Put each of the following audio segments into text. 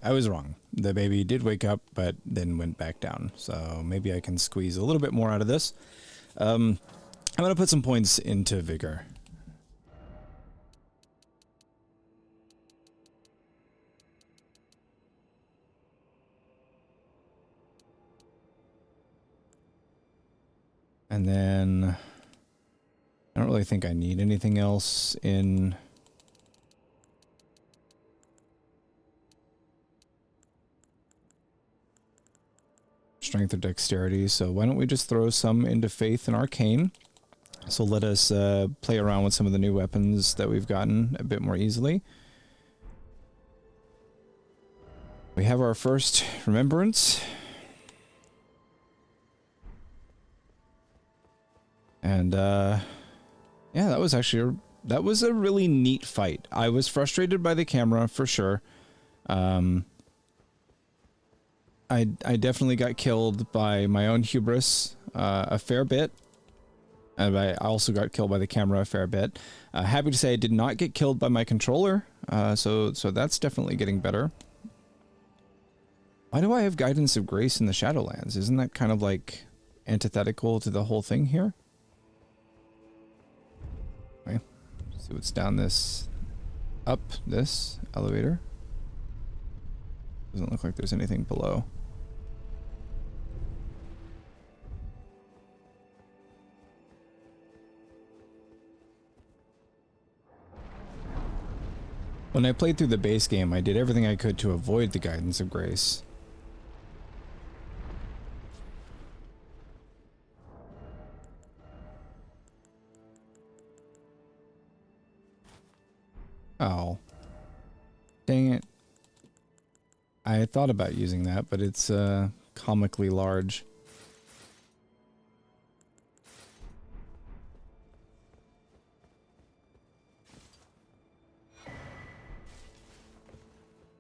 I was wrong. The baby did wake up, but then went back down. So maybe I can squeeze a little bit more out of this. I'm going to put some points into vigor. And then I don't really think I need anything else in strength or dexterity. So why don't we just throw some into faith and arcane? So let us play around with some of the new weapons that we've gotten a bit more easily. We have our first remembrance. And yeah, that was actually that was a really neat fight. I was frustrated by the camera for sure. I definitely got killed by my own hubris a fair bit. And I also got killed by the camera a fair bit. Happy to say I did not get killed by my controller, so that's definitely getting better. Why do I have Guidance of Grace in the Shadowlands? Isn't that kind of like antithetical to the whole thing here? Okay, see what's down this, up this elevator. Doesn't look like there's anything below. When I played through the base game, I did everything I could to avoid the Guidance of Grace. Oh. Dang it. I thought about using that, but it's comically large.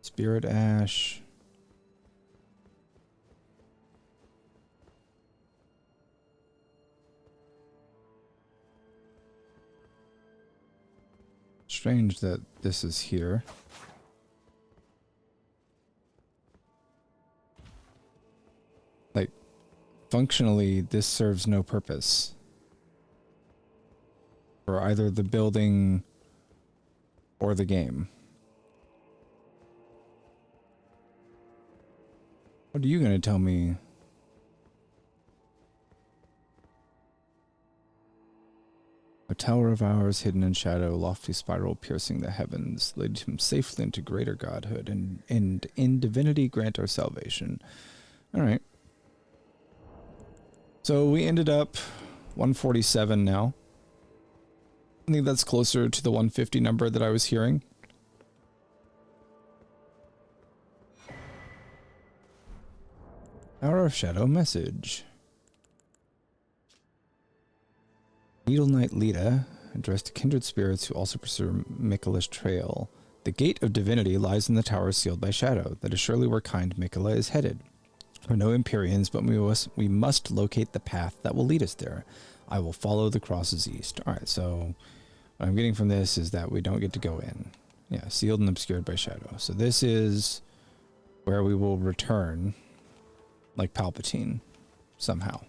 Spirit Ash. Strange that this is here. Like, functionally, this serves no purpose for either the building or the game. What are you going to tell me? A tower of ours hidden in shadow, lofty spiral piercing the heavens, lead him safely into greater godhood, and in divinity grant our salvation. Alright. So we ended up 147 now. I think that's closer to the 150 number that I was hearing. Hour of Shadow message. Needle Knight Lita, addressed to kindred spirits who also pursue Miquella's trail. The gate of divinity lies in the tower sealed by shadow. That is surely where kind Miquella is headed. We're no Empyreans, but we must locate the path that will lead us there. I will follow the crosses east. Alright, so what I'm getting from this is that we don't get to go in. Yeah, sealed and obscured by shadow. So this is where we will return, like Palpatine, somehow.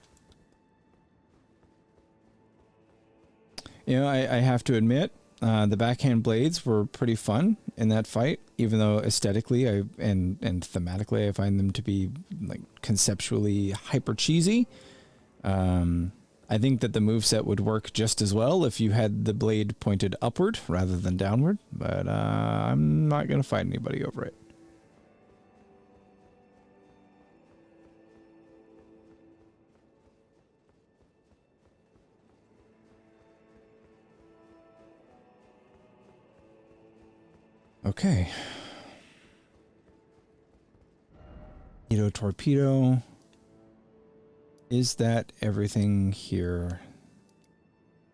You know, I have to admit, the backhand blades were pretty fun in that fight, even though aesthetically and thematically I find them to be like conceptually hyper cheesy. I think that the moveset would work just as well if you had the blade pointed upward rather than downward, but I'm not going to fight anybody over it. Okay. Ito torpedo. Is that everything here?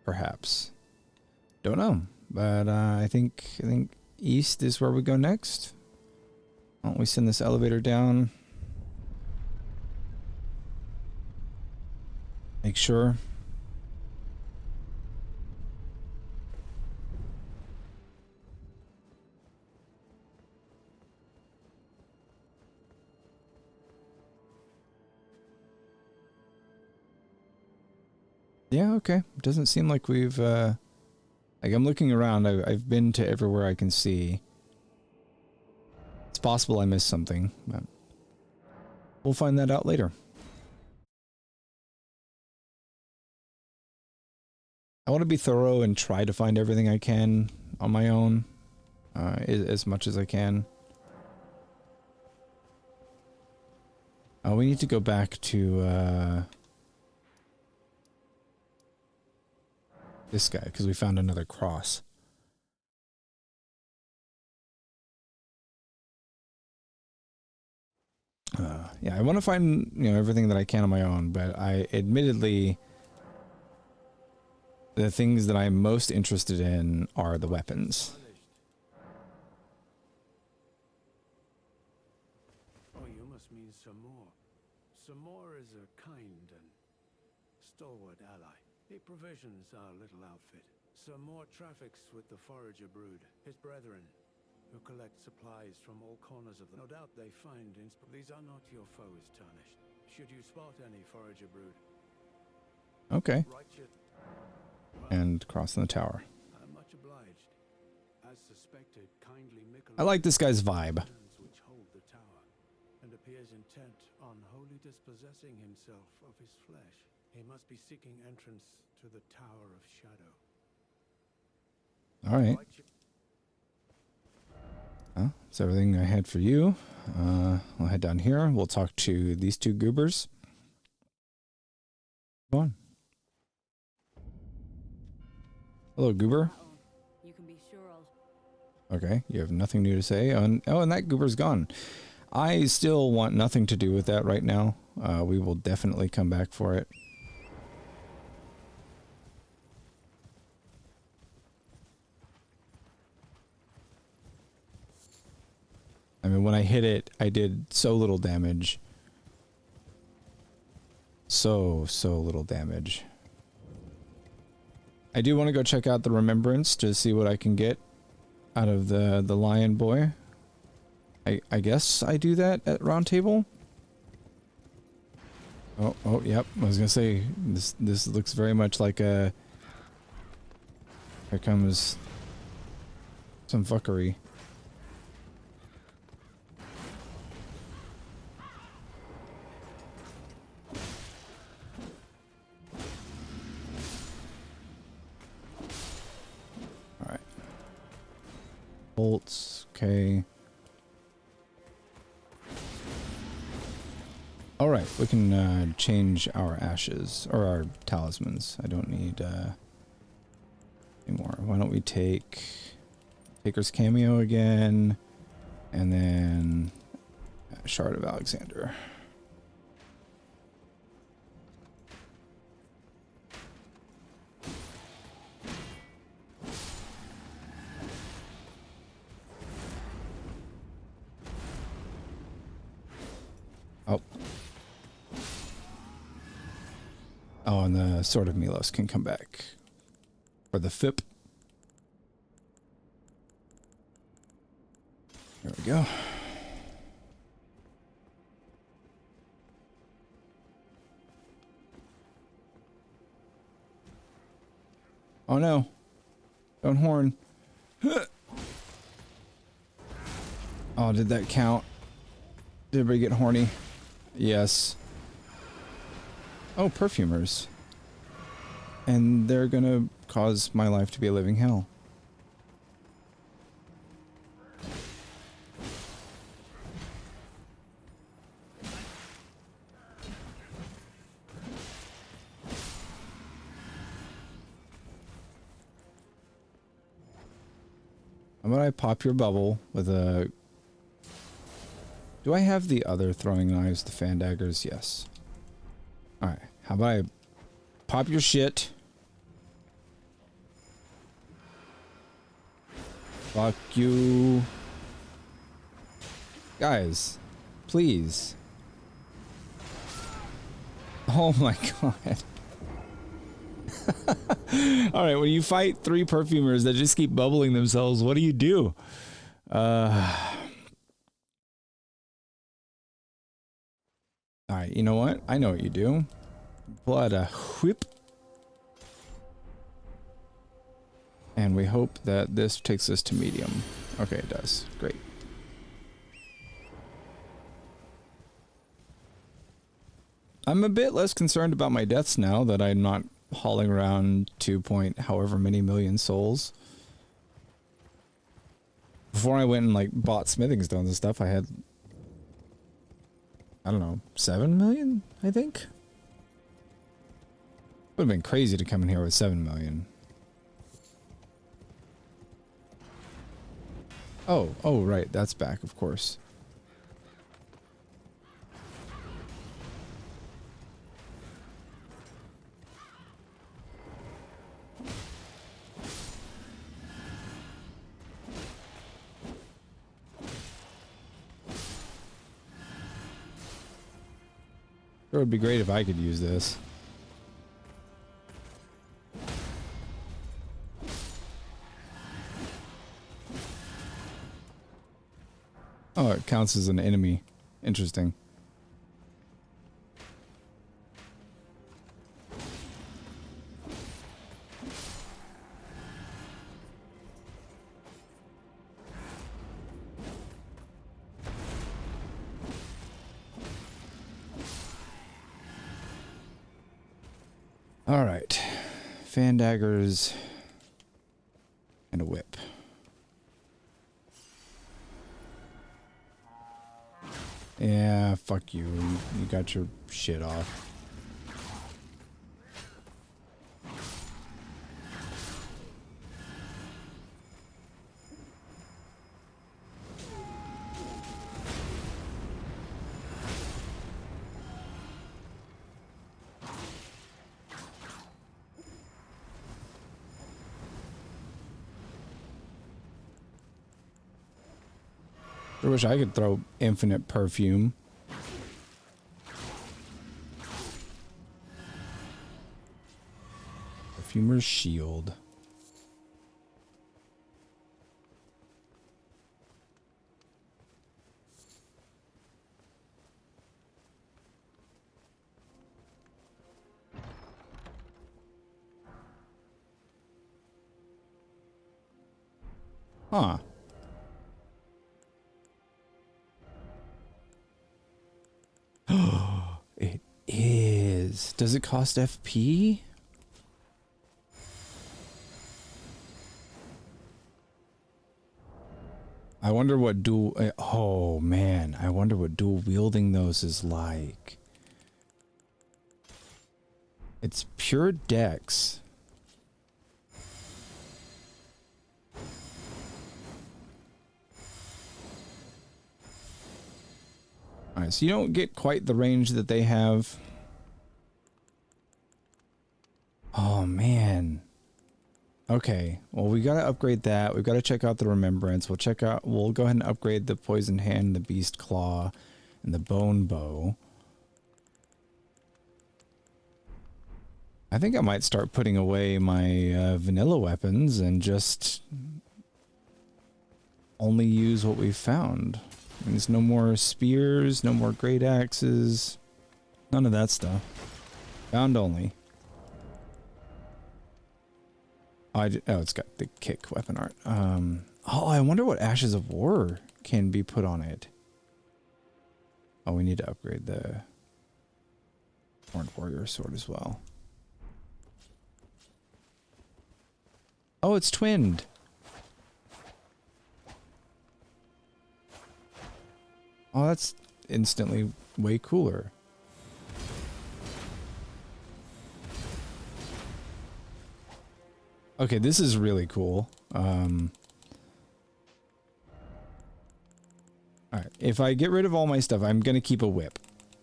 Perhaps. Don't know. But I think east is where we go next. Why don't we send this elevator down? Make sure. Yeah, okay. Doesn't seem like we've, like, I'm looking around. I've been to everywhere I can see. It's possible I missed something, but we'll find that out later. I want to be thorough and try to find everything I can on my own, as much as I can. We need to go back to, this guy, because we found another cross. Yeah, I want to find, you know, everything that I can on my own, but I admittedly, the things that I'm most interested in are the weapons. Oh, you must mean Samor. Samor is a kind and stalwart ally. He provisions our little outfit. Samor traffics with the Forager Brood, his brethren, who collect supplies from all corners of the... No doubt they find these are not your foes, Tarnished. Should you spot any Forager Brood... Okay. Righteous... And crossing the tower. I'm much obliged. As suspected, kindly I like this guy's vibe. which hold the tower, and appears intent on wholly dispossessing himself of his flesh. He must be seeking entrance to the Tower of Shadow. All right. That's everything I had for you. We'll head down here. We'll talk to these two goobers. Come on. Hello, goober. You can be sure I'll... Okay, you have nothing new to say. Oh, and that goober's gone. I still want nothing to do with that right now. We will definitely come back for it. I mean, when I hit it, I did so little damage. So little damage. I do want to go check out the Remembrance to see what I can get out of the lion boy. I guess I do that at round table. Oh, yep. I was gonna say this looks very much like a... Here comes some fuckery. All right. Bolts. Okay. All right, we can change our ashes or our talismans. I don't need any more. Why don't we take Taker's Cameo again, and then Shard of Alexander. Oh, and the Sword of Milos can come back. For the FIP. There we go. Oh no. Don't horn. Oh, did that count? Did everybody get horny? Yes. Oh, perfumers. And they're gonna cause my life to be a living hell. How about I pop your bubble with a... Do I have the other throwing knives, the fan daggers? Yes. Alright, how about I pop your shit? Fuck you. Guys, please. Oh my god. Alright, when you fight 3 perfumers that just keep bubbling themselves, what do you do? Alright, you know what? I know what you do. Pull out a whip. And we hope that this takes us to medium. Okay, it does. Great. I'm a bit less concerned about my deaths now that I'm not hauling around 2 point however many million souls. Before I went and like bought smithing stones and stuff, I had, I don't know, 7 million, I think? Would have been crazy to come in here with 7 million. Oh, right, that's back, of course. It would be great if I could use this. Oh, it counts as an enemy. Interesting. All right. Fan daggers and a whip. Yeah, fuck you. You got your shit off. I wish I could throw infinite perfume. Perfumer's shield. Huh. It is. Does it cost FP? I wonder what dual... oh, man. I wonder what dual wielding those is like. It's pure dex. Alright, so you don't get quite the range that they have. Oh, man. Okay, well, we gotta upgrade that. We've got to check out the Remembrance. We'll go ahead and upgrade the Poison Hand, the Beast Claw, and the Bone Bow. I think I might start putting away my vanilla weapons and just only use what we've found. There's no more spears, no more great axes, none of that stuff. Found only. Oh, it's got the kick weapon art. Oh, I wonder what Ashes of War can be put on it. Oh, we need to upgrade the Horned Warrior sword as well. Oh, it's twinned. Oh, that's instantly way cooler. Okay, this is really cool. Alright, if I get rid of all my stuff, I'm gonna keep a whip.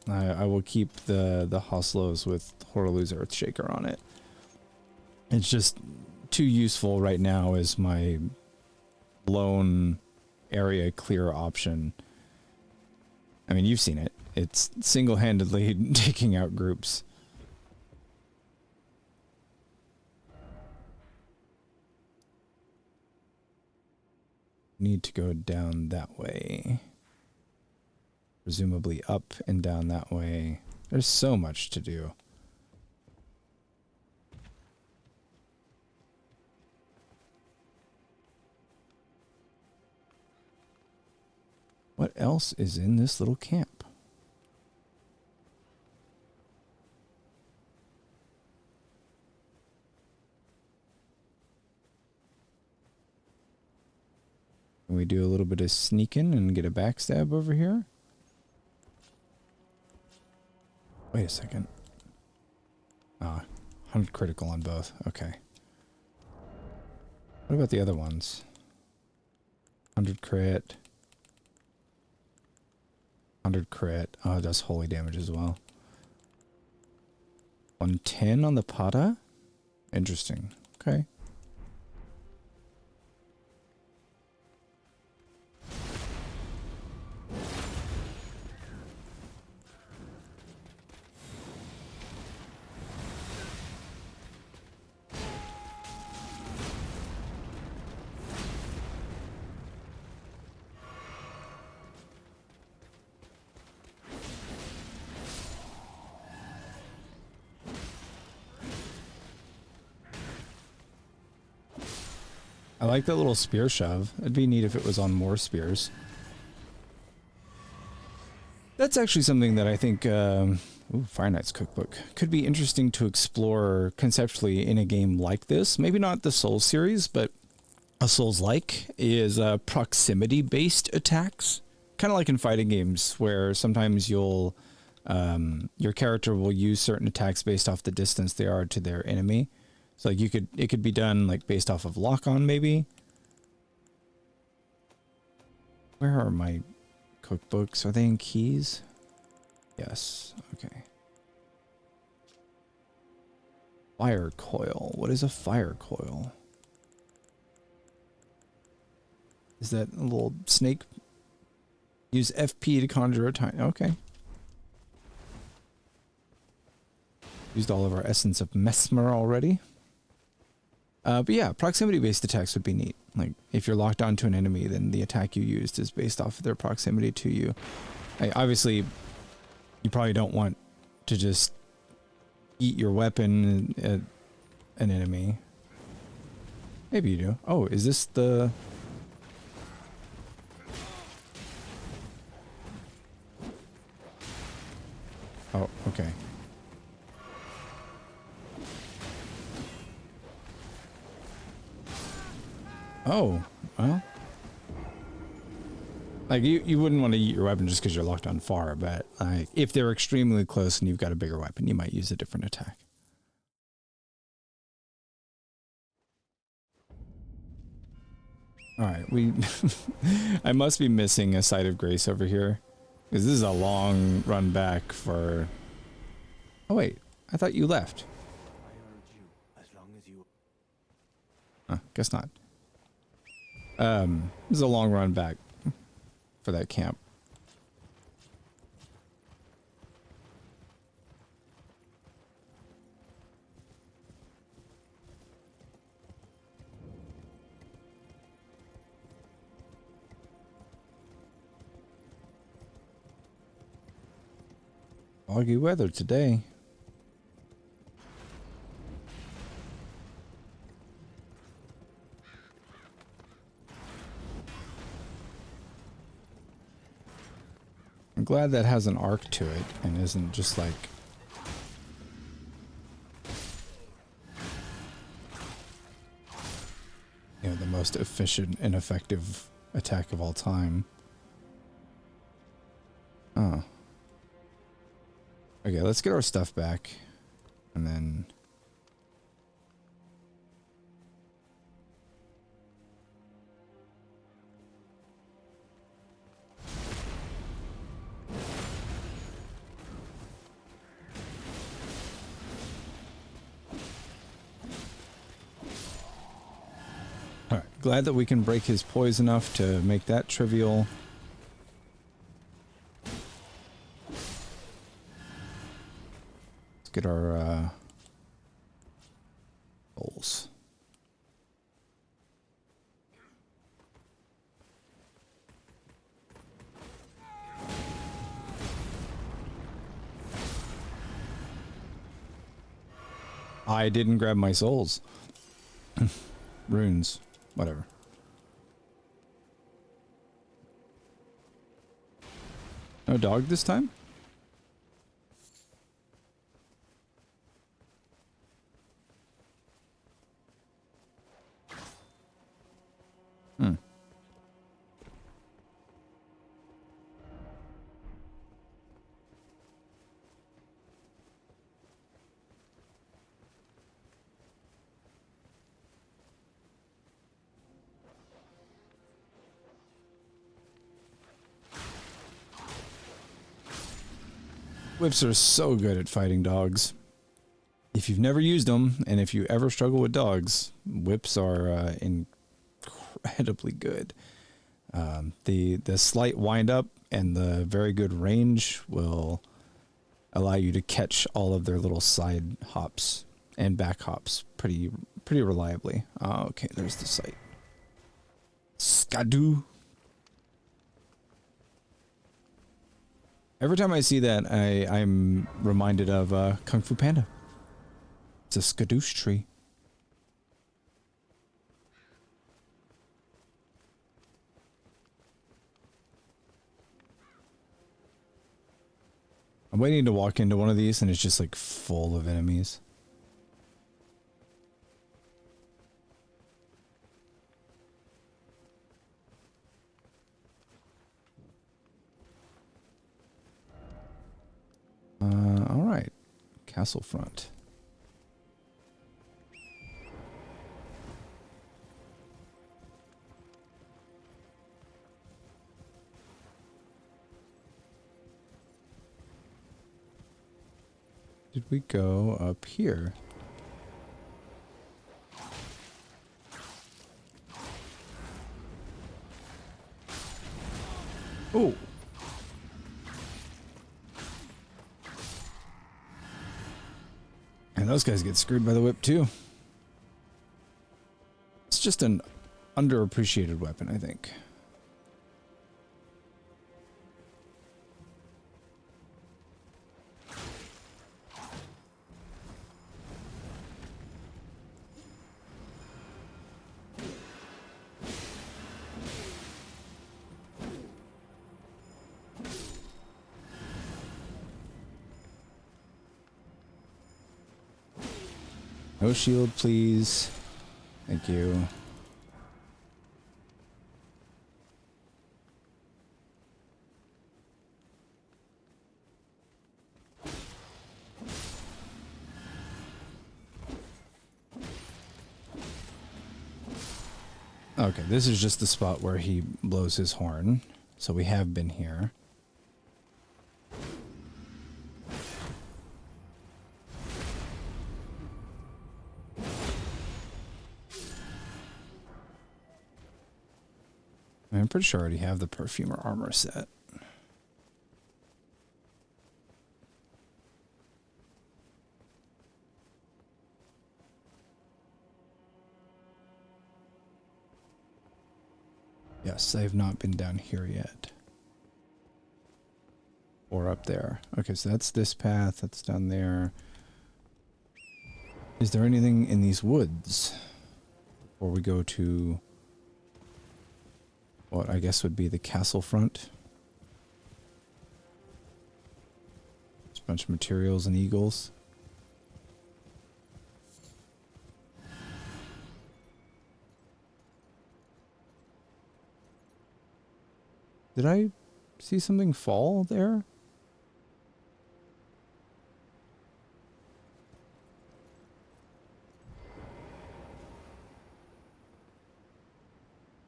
I will keep the Hoslos with Horaloo's Earthshaker on it. It's just too useful right now as my lone area clear option. I mean, you've seen it. It's single-handedly taking out groups. Need to go down that way. Presumably up and down that way. There's so much to do. What else is in this little camp? Can we do a little bit of sneaking and get a backstab over here? Wait a second. Ah, 100 critical on both. Okay. What about the other ones? 100 crit. 100 crit. Oh, it does holy damage as well. 110 on the Pata? Interesting. Okay. I like that little spear shove. It'd be neat if it was on more spears. That's actually something that I think, Fire Knight's Cookbook, could be interesting to explore conceptually in a game like this. Maybe not the Souls series, but a Souls-like is proximity-based attacks. Kind of like in fighting games, where sometimes you'll, your character will use certain attacks based off the distance they are to their enemy. So like it could be done like based off of lock-on maybe. Where are my cookbooks? Are they in keys? Yes. Okay. Fire coil. What is a fire coil? Is that a little snake? Use FP to conjure a tiny. Okay. Used all of our essence of mesmer already. But yeah, proximity-based attacks would be neat. Like, if you're locked onto an enemy, then the attack you used is based off of their proximity to you. Obviously, you probably don't want to just eat your weapon at an enemy. Maybe you do. Oh, is this the... Oh, okay. Oh, well. Like, you wouldn't want to eat your weapon just because you're locked on far, but if they're extremely close and you've got a bigger weapon, you might use a different attack. Alright, I must be missing a site of grace over here. Because this is a long run back for... Oh wait, I thought you left. I heard you as long as you... Guess not. This is a long run back for that camp. Foggy weather today. I'm glad that has an arc to it and isn't just like... You know, the most efficient and effective attack of all time. Oh. Okay, let's get our stuff back. And then... Alright, glad that we can break his poise enough to make that trivial. Let's get our goals. I didn't grab my souls. Runes. Whatever. No dog this time? Hmm. Whips are so good at fighting dogs. If you've never used them, and if you ever struggle with dogs, whips are incredibly good. The slight wind up and the very good range will allow you to catch all of their little side hops and back hops pretty reliably. Okay, there's the site. Skadoo. Every time I see that, I'm reminded of Kung Fu Panda. It's a skadoosh tree. I'm waiting to walk into one of these and it's just like full of enemies. All right. Castle front. Did we go up here? Oh. And those guys get screwed by the whip too. It's just an underappreciated weapon, I think. No shield, please. Thank you. Okay, this is just the spot where he blows his horn. So we have been here. I'm pretty sure I already have the perfumer armor set. Yes, I have not been down here yet. Or up there. Okay, so that's this path. That's down there. Is there anything in these woods? Before we go to what I guess would be the castle front. There's a bunch of materials and eagles. Did I see something fall there?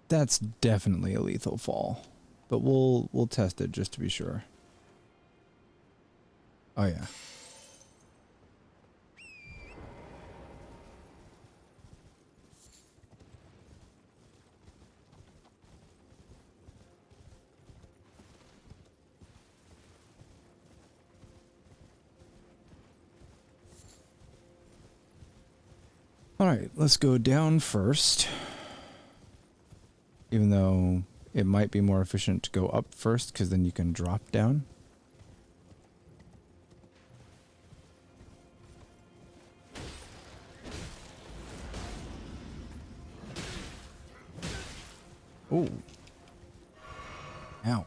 That's definitely a lethal fall. But we'll test it just to be sure. Oh yeah. Alright, let's go down first. Even though it might be more efficient to go up first, because then you can drop down. Oh. Ow.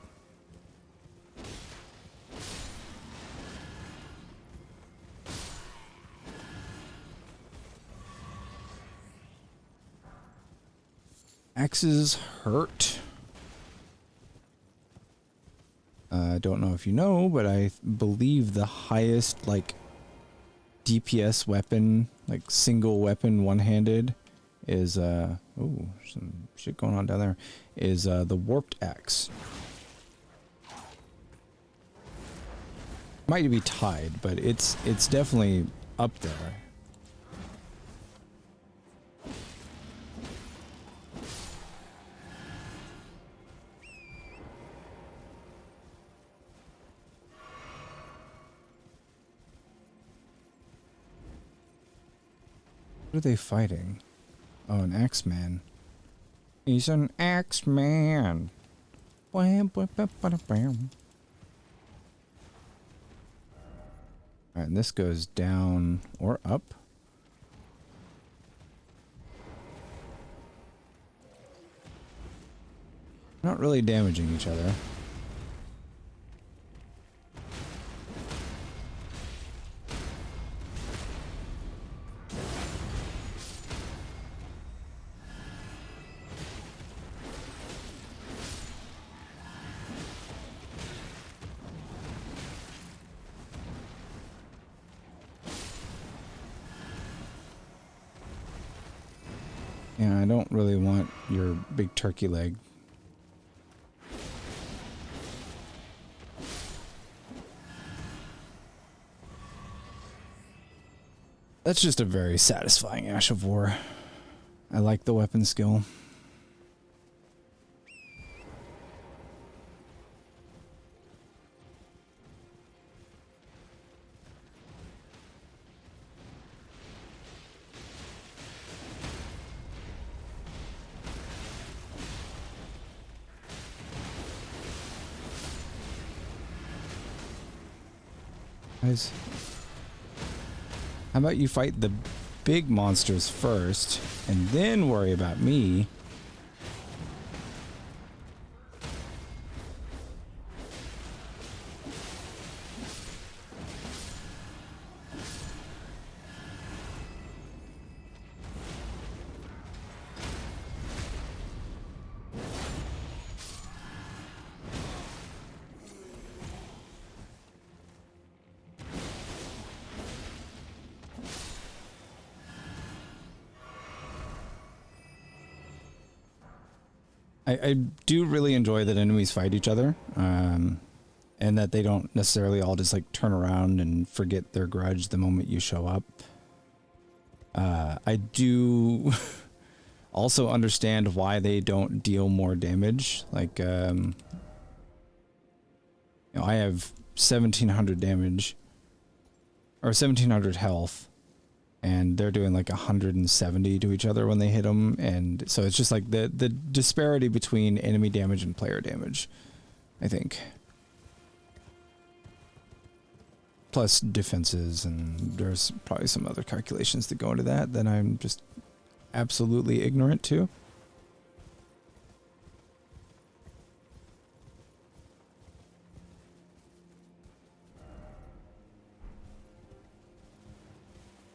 Axes hurt. I don't know if you know, but I believe the highest, like, DPS weapon, like, single weapon, one-handed, is, oh, some shit going on down there, is, the Warped Axe. Might be tied, but it's definitely up there. What are they fighting? Oh, an axe man. He's an axe man. Alright, and this goes down or up. Not really damaging each other. Yeah, I don't really want your big turkey leg. That's just a very satisfying Ash of War. I like the weapon skill. Guys, how about you fight the big monsters first, and then worry about me? I do really enjoy that enemies fight each other, and that they don't necessarily all just like turn around and forget their grudge the moment you show up. I do also understand why they don't deal more damage. Like, you know, I have 1700 damage, or 1700 health, and they're doing like 170 to each other when they hit them, and so it's just like the disparity between enemy damage and player damage, I think. Plus defenses, and there's probably some other calculations that go into that I'm just absolutely ignorant to.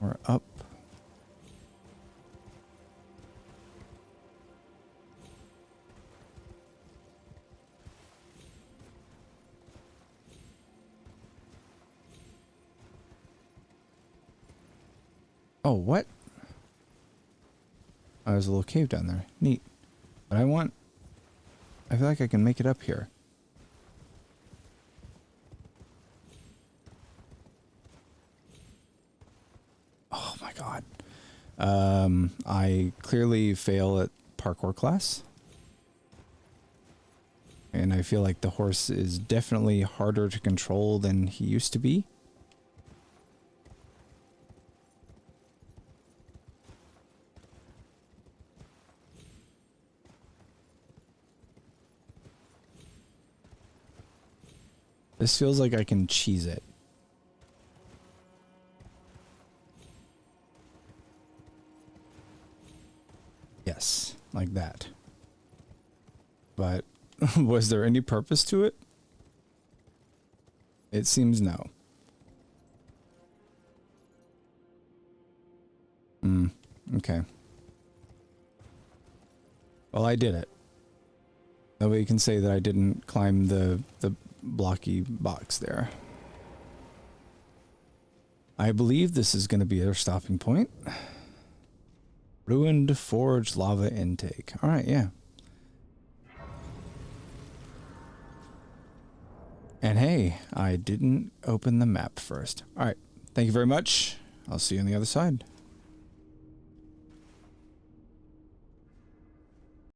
We're up. Oh, what? Oh, there's a little cave down there. Neat. But I feel like I can make it up here. Oh my god. I clearly fail at parkour class. And I feel like the horse is definitely harder to control than he used to be. This feels like I can cheese it. Yes, like that. But was there any purpose to it? It seems no. Okay. Well, I did it. Nobody can say that I didn't climb the blocky box there. I believe this is going to be our stopping point. Ruined forge lava intake. All right, yeah. And hey, I didn't open the map first. All right. Thank you very much. I'll see you on the other side.